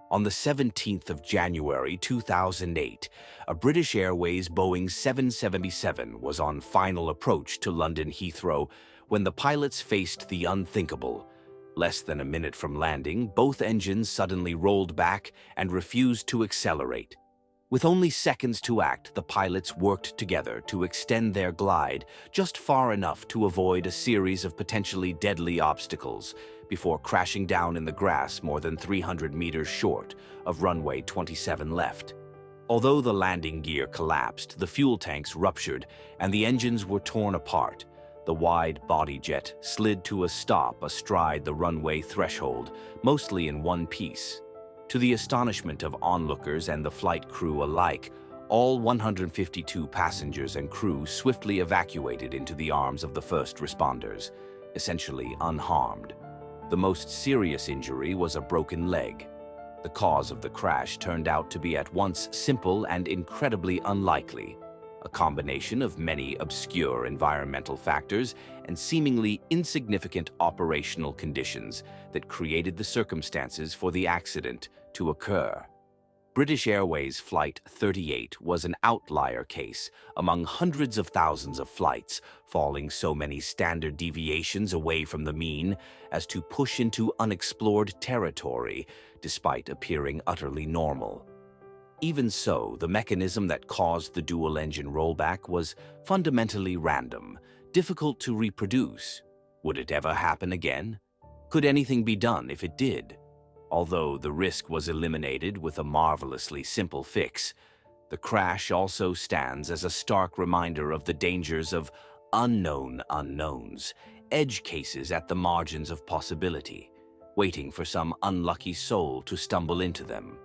On the 17th of January 2008, a British Airways Boeing 777 was on final approach to London Heathrow when the pilots faced the unthinkable. Less than a minute from landing, both engines suddenly rolled back and refused to accelerate. With only seconds to act, the pilots worked together to extend their glide just far enough to avoid a series of potentially deadly obstacles before crashing down in the grass more than 300 meters short of runway 27 left. Although the landing gear collapsed, the fuel tanks ruptured and the engines were torn apart. The wide body jet slid to a stop astride the runway threshold, mostly in one piece. To the astonishment of onlookers and the flight crew alike, all 152 passengers and crew swiftly evacuated into the arms of the first responders, essentially unharmed. The most serious injury was a broken leg. The cause of the crash turned out to be at once simple and incredibly unlikely, a combination of many obscure environmental factors and seemingly insignificant operational conditions that created the circumstances for the accident to occur. British Airways Flight 38 was an outlier case among hundreds of thousands of flights, falling so many standard deviations away from the mean as to push into unexplored territory, despite appearing utterly normal. Even so, the mechanism that caused the dual-engine rollback was fundamentally random, difficult to reproduce. Would it ever happen again? Could anything be done if it did? Although the risk was eliminated with a marvelously simple fix, the crash also stands as a stark reminder of the dangers of unknown unknowns, edge cases at the margins of possibility, waiting for some unlucky soul to stumble into them.